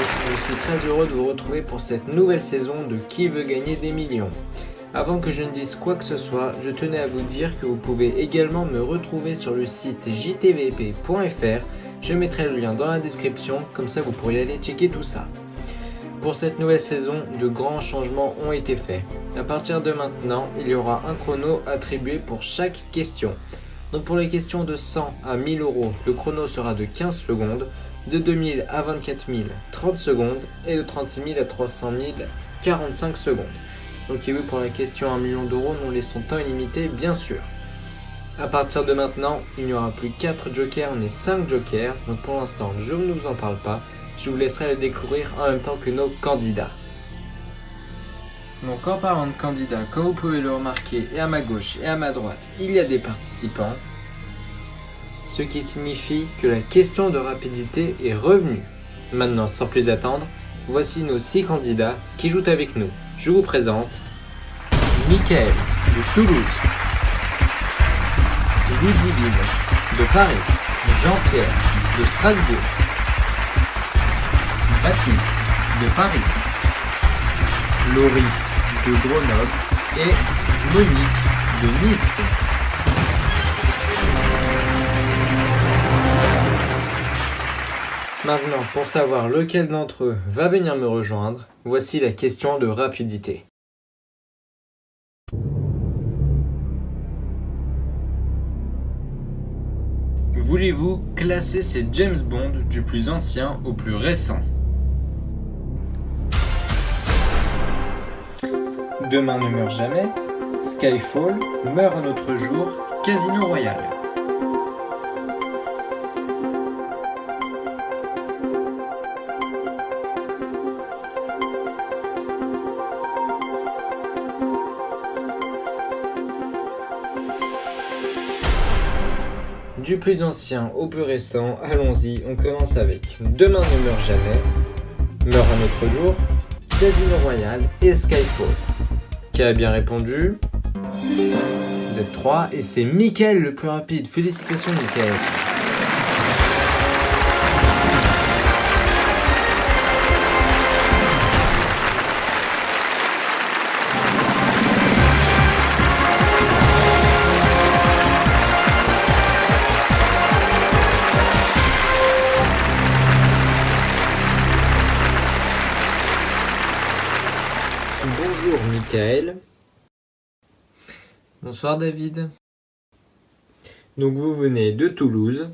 je suis très heureux de vous retrouver pour cette nouvelle saison de Qui veut gagner des millions. Avant que je ne dise quoi que ce soit, je tenais à vous dire que vous pouvez également me retrouver sur le site jtvp.fr, je mettrai le lien dans la description, comme ça vous pourriez aller checker tout ça. Pour cette nouvelle saison, de grands changements ont été faits. À partir de maintenant, il y aura un chrono attribué pour chaque question. Donc pour les questions de 100 à 1000 euros, le chrono sera de 15 secondes, de 2000 à 24 000, 30 secondes, et de 36 000 à 300 000, 45 secondes. Donc et oui, pour la question à 1 million d'euros, nous laissons temps illimité, bien sûr. À partir de maintenant, il n'y aura plus 4 jokers mais 5 jokers, donc pour l'instant je ne vous en parle pas, je vous laisserai le découvrir en même temps que nos candidats. Donc en parlant de candidats, comme vous pouvez le remarquer, et à ma gauche et à ma droite, il y a des participants, ce qui signifie que la question de rapidité est revenue. Maintenant, sans plus attendre, voici nos 6 candidats qui jouent avec nous. Je vous présente Mickaël de Toulouse, Ludivine de Paris, Jean-Pierre de Strasbourg, Baptiste de Paris, Laurie de Grenoble et Monique de Nice. Maintenant, pour savoir lequel d'entre eux va venir me rejoindre, voici la question de rapidité. Voulez-vous classer ces James Bond du plus ancien au plus récent? Demain ne meurt jamais, Skyfall, Meurt un autre jour, Casino Royale. Du plus ancien au plus récent, allons-y, on commence avec Demain ne meurt jamais, Meurt un autre jour, Casino Royale et Skyfall. Qui a bien répondu? Vous êtes 3 et c'est Mickaël le plus rapide. Félicitations Mickaël. Bonjour Mickaël. Bonsoir David. Donc vous venez de Toulouse.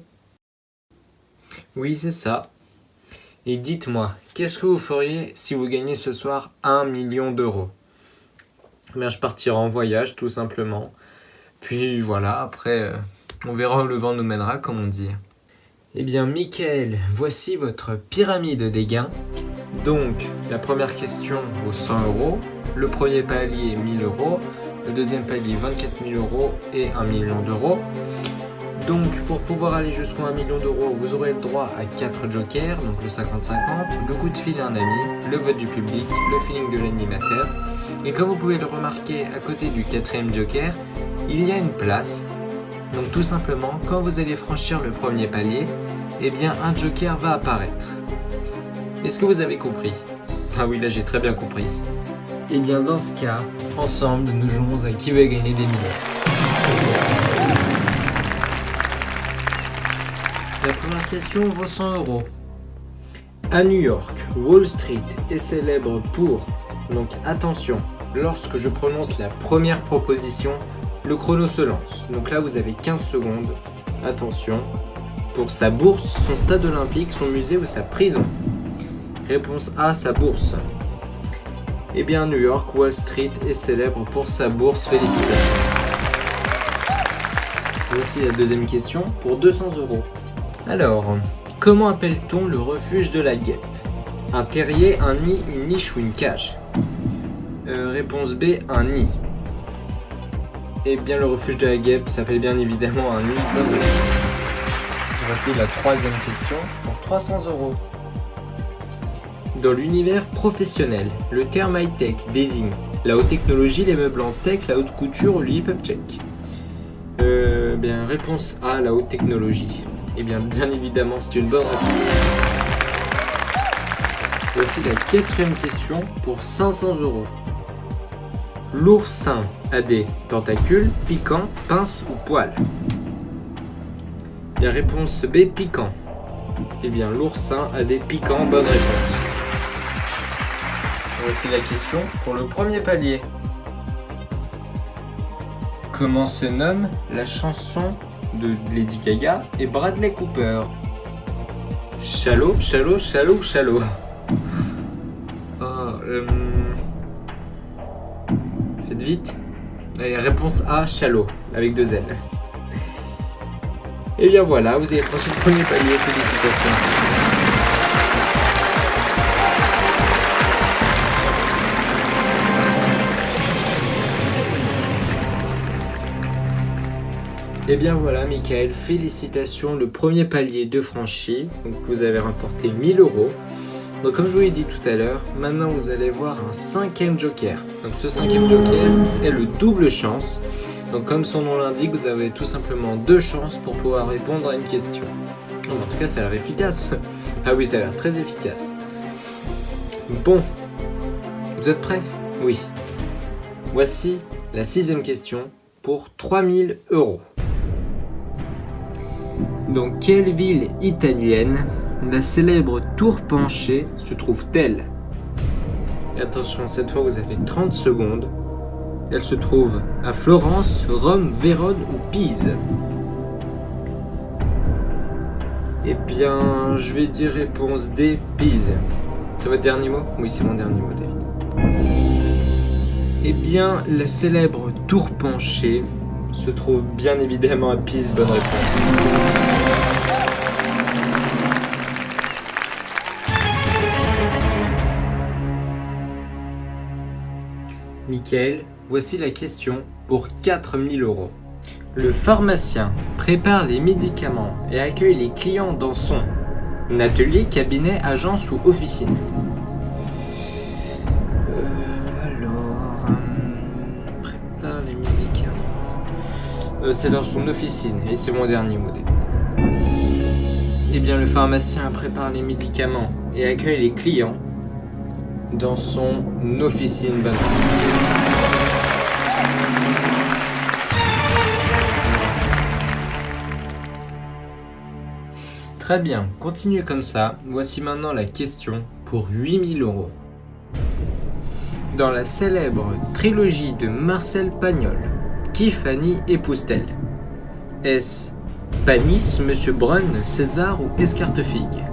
Oui, c'est ça. Et dites-moi, qu'est-ce que vous feriez si vous gagnez ce soir 1 million d'euros? Bien, je partirai en voyage tout simplement. Puis voilà, après, on verra où le vent nous mènera, comme on dit. Eh bien Mickaël, voici votre pyramide des gains. Donc, la première question vaut 100 euros, le premier palier 1000 euros, le deuxième palier 24 000 euros et 1 million d'euros. Donc, pour pouvoir aller jusqu'au 1 million d'euros, vous aurez le droit à 4 jokers, donc le 50-50, le coup de fil à un ami, le vote du public, le feeling de l'animateur. Et comme vous pouvez le remarquer, à côté du 4e joker, il y a une place. Donc tout simplement, quand vous allez franchir le premier palier, eh bien un joker va apparaître. Est-ce que vous avez compris? Ah oui, là j'ai très bien compris. Eh bien dans ce cas, ensemble nous jouons à Qui veut gagner des millions. La première question vaut 100 euros. À New York, Wall Street est célèbre pour... Donc attention, lorsque je prononce la première proposition, le chrono se lance. Donc là vous avez 15 secondes. Attention. Pour sa bourse, son stade olympique, son musée ou sa prison? Réponse A, sa bourse. Eh bien, New York, Wall Street est célèbre pour sa bourse. Félicitations. Voici la deuxième question pour 200 euros. Alors, comment appelle-t-on le refuge de la guêpe? Un terrier, un nid, une niche ou une cage? Réponse B, un nid. Eh bien, le refuge de la guêpe s'appelle bien évidemment un nid. Bonne réponse. Voici la troisième question pour 300 euros. Dans l'univers professionnel, le terme high-tech désigne la haute technologie, les meubles en tech, la haute couture ou le hip-hop check. Bien, réponse A, la haute technologie. Eh bien évidemment, c'est une bonne réponse. Voici la quatrième question pour 500 €. L'oursin a des tentacules, piquants, pinces ou poils? La réponse B, piquant. Eh bien, l'oursin a des piquants, bonne réponse. Voici la question pour le premier palier. Comment se nomme la chanson de Lady Gaga et Bradley Cooper? Shallow, shallow, shallow, shallow. Faites vite. Allez, réponse A, shallow, avec 2 L. Et bien voilà, vous avez franchi le premier palier, félicitations. Et bien voilà, Michael, félicitations, le premier palier de franchi. Donc vous avez remporté 1 000 €. Donc comme je vous l'ai dit tout à l'heure, maintenant vous allez voir un 5e joker. Donc ce 5e joker est le double chance. Donc comme son nom l'indique, vous avez tout simplement 2 chances pour pouvoir répondre à une question. En tout cas, ça a l'air efficace. Ah oui, ça a l'air très efficace. Bon, vous êtes prêts? Oui. Voici la 6e question pour 3 000 €. Dans quelle ville italienne la célèbre tour penchée se trouve-t-elle? Et attention, cette fois vous avez 30 secondes. Elle se trouve à Florence, Rome, Vérone ou Pise? Eh bien, je vais dire réponse D, Pise. C'est votre dernier mot? Oui, c'est mon dernier mot, David. Eh bien, la célèbre tour penchée se trouve bien évidemment à Pise, bonne réponse. Michael, voici la question pour 4 000 €. Le pharmacien prépare les médicaments et accueille les clients dans son atelier, cabinet, agence ou officine? Prépare les médicaments. C'est dans son officine et c'est mon dernier mot. Eh bien, le pharmacien prépare les médicaments et accueille les clients dans son officine. Bonne réponse. Très bien, continuez comme ça. Voici maintenant la question pour 8 000 €. Dans la célèbre trilogie de Marcel Pagnol, qui Fanny épouse-t-elle? Est-ce Panis, Monsieur Brun, César ou Escartefigue?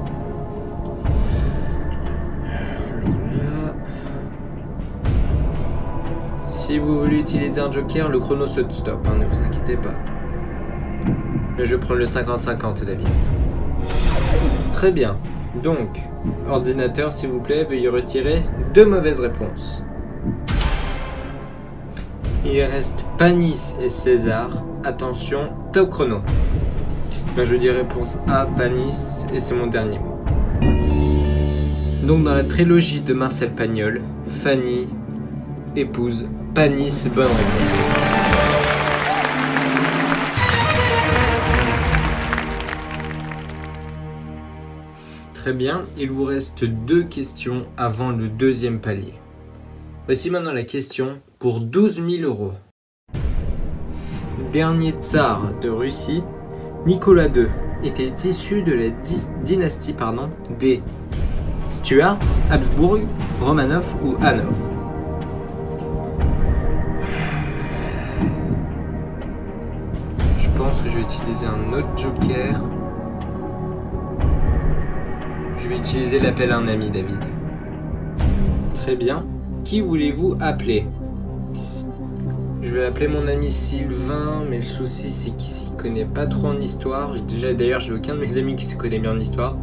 Si vous voulez utiliser un joker, le chrono se stoppe, ne vous inquiétez pas. Mais je prends le 50-50, David. Très bien. Donc, ordinateur, s'il vous plaît, veuillez retirer 2 mauvaises réponses. Il reste Panis et César. Attention, top chrono. Je dis réponse A, Panis, et c'est mon dernier mot. Donc, dans la trilogie de Marcel Pagnol, Fanny épouse Panis, bonne réponse. Très bien, il vous reste 2 questions avant le 2e palier. Voici maintenant la question pour 12 000 €. Dernier tsar de Russie, Nicolas II était issu de la dynastie des Stuart, Habsbourg, Romanov ou Hanovre? Je pense que je vais utiliser un autre joker. Je vais utiliser l'appel à un ami, David. Très bien. Qui voulez-vous appeler? Je vais appeler mon ami Sylvain, mais le souci c'est qu'il s'y connaît pas trop en histoire. D'ailleurs, j'ai aucun de mes amis qui se connaît bien en histoire.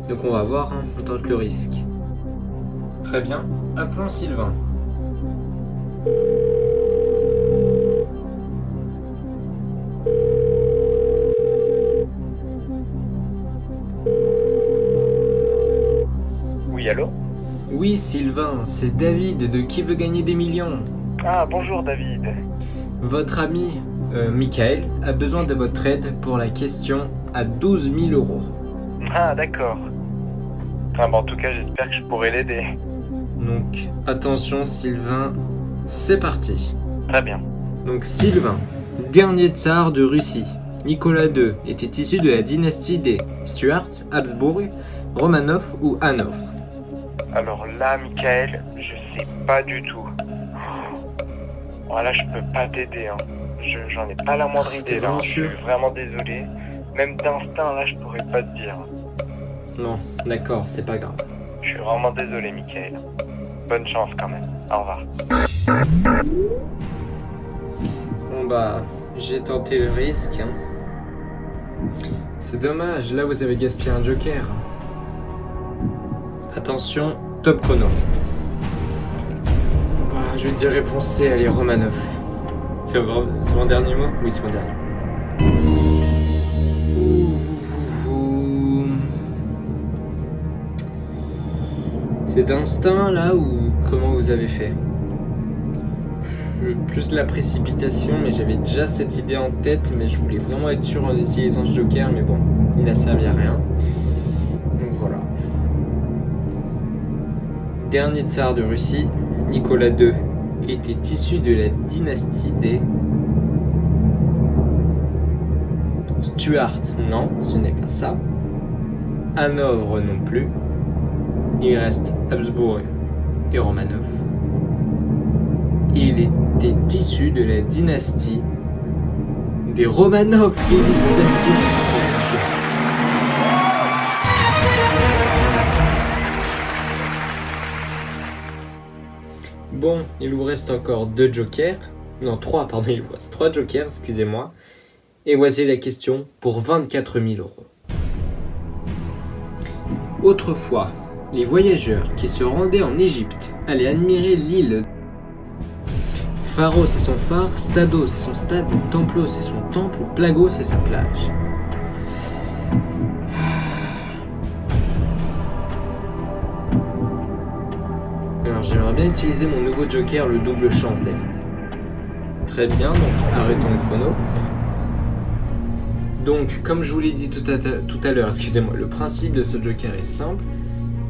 Donc on va voir, on tente le risque. Très bien. Appelons Sylvain. Oui, allô? Oui, Sylvain, c'est David de Qui veut gagner des millions? Ah, bonjour David. Votre ami Michael a besoin de votre aide pour la question à 12 000 €. Ah, d'accord. Enfin bon, en tout cas, j'espère que je pourrai l'aider. Donc, attention Sylvain, c'est parti. Très bien. Donc Sylvain, dernier tsar de Russie, Nicolas II était issu de la dynastie des Stuarts, Habsbourg, Romanov ou Hanovre. Alors là, Michael, je sais pas du tout. Voilà, je peux pas t'aider, hein. J'en ai pas la moindre T'es idée, là. vraiment Je suis sûr? vraiment désolé. Même d'instinct, là, je pourrais pas te dire. Non, d'accord, c'est pas grave. Je suis vraiment désolé, Michael. Bonne chance quand même. Au revoir. Bon bah, j'ai tenté le risque. Hein. C'est dommage, là vous avez gaspillé un joker. Attention, top chrono. Ah, je vais te dire réponse C, allez, Romanov. C'est mon dernier mot? Oui, c'est mon dernier. C'est d'instinct là ou comment vous avez fait? Plus de la précipitation, mais j'avais déjà cette idée en tête, mais je voulais vraiment être sûr en utilisant ce joker, mais bon, il n'a servi à rien. Donc voilà. Dernier tsar de Russie, Nicolas II était issu de la dynastie des Stuarts. Non, ce n'est pas ça. Hanovre non plus. Il reste Habsbourg et Romanov. Il était issu de la dynastie des Romanov. Félicitations. Bon, il vous reste encore 2 jokers. Non, 3, pardon, il vous reste 3 jokers, excusez-moi. Et voici la question pour 24 000 euros. Autrefois, les voyageurs qui se rendaient en Égypte allaient admirer l'île. Pharos c'est son phare, Stados c'est son stade, Templos c'est son temple, Plagos c'est sa plage. Alors j'aimerais bien utiliser mon nouveau joker, le double chance, David. Très bien, donc arrêtons le chrono. Donc, comme je vous l'ai dit tout à l'heure, excusez-moi, le principe de ce joker est simple.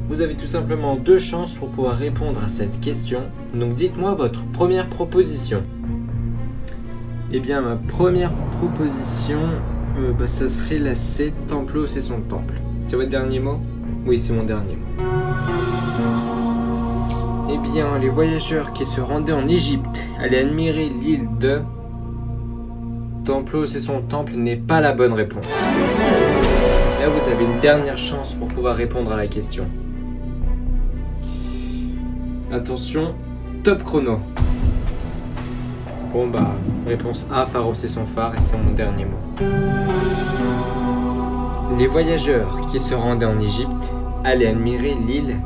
Vous avez tout simplement 2 chances pour pouvoir répondre à cette question. Donc dites-moi votre première proposition. Eh bien, ma première proposition, ça serait la C, Templos c'est son temple. C'est votre dernier mot? Oui, c'est mon dernier mot. Eh bien, les voyageurs qui se rendaient en Égypte allaient admirer l'île de Templos et son temple n'est pas la bonne réponse. Là, vous avez une dernière chance pour pouvoir répondre à la question. Attention, top chrono. Bon bah, réponse A, Pharos et son phare, et c'est mon dernier mot. Les voyageurs qui se rendaient en Égypte allaient admirer l'île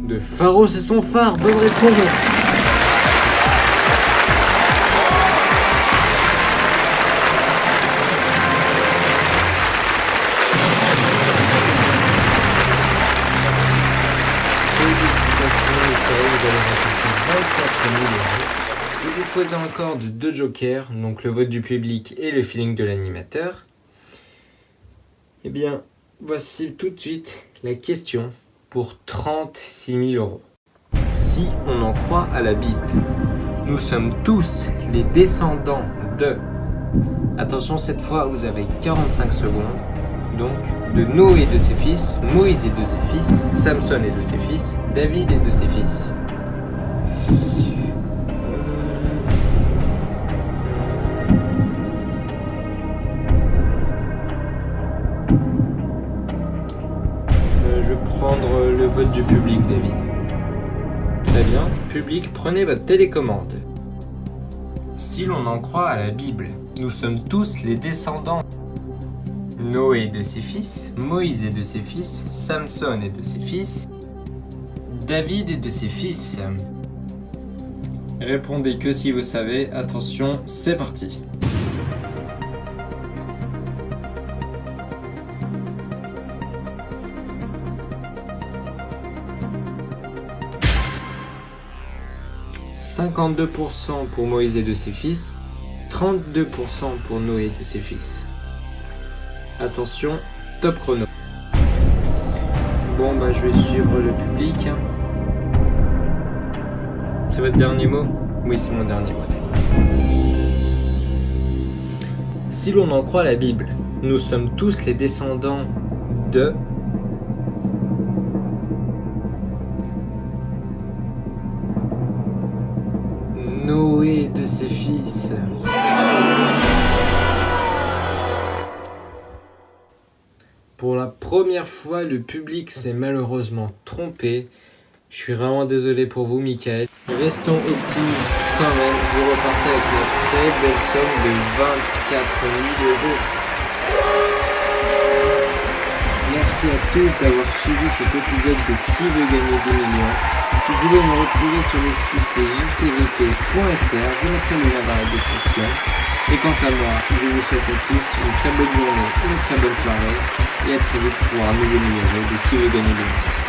de Pharos et son phare. Bonne réponse. Vous allez remporter 24 000 euros. Vous disposez encore de 2 jokers, donc le vote du public et le feeling de l'animateur. Eh bien, voici tout de suite la question pour 36 000 euros. Si on en croit à la Bible, nous sommes tous les descendants de... Attention, cette fois, vous avez 45 secondes. Donc, de Noé et de ses fils, Moïse et de ses fils, Samson et de ses fils, David et de ses fils. Je vais prendre le vote du public, David. Très bien. Public, prenez votre télécommande. Si l'on en croit à la Bible, nous sommes tous les descendants Noé et de ses fils, Moïse et de ses fils, Samson et de ses fils, David et de ses fils. Répondez que si vous savez. Attention, c'est parti. « 52% pour Moïse et de ses fils, 32% pour Noé et de ses fils. » Attention, top chrono. Bon, bah, je vais suivre le public. C'est votre dernier mot? Oui, c'est mon dernier mot. Si l'on en croit la Bible, nous sommes tous les descendants de... Noé et de ses fils. Pour la première fois, le public s'est malheureusement trompé. Je suis vraiment désolé pour vous, Michael. Restons optimistes quand même. Vous repartez avec une très belle somme de 24 000 euros. Merci à tous d'avoir suivi cet épisode de Qui veut gagner 2 millions. Vous pouvez me retrouver sur le site jtvp.fr. Je mettrai le lien dans la description. Et quant à moi, je vous souhaite à tous une très bonne journée, une très bonne soirée et à très vite pour un nouveau numéro de Qui veut gagner 2 millions.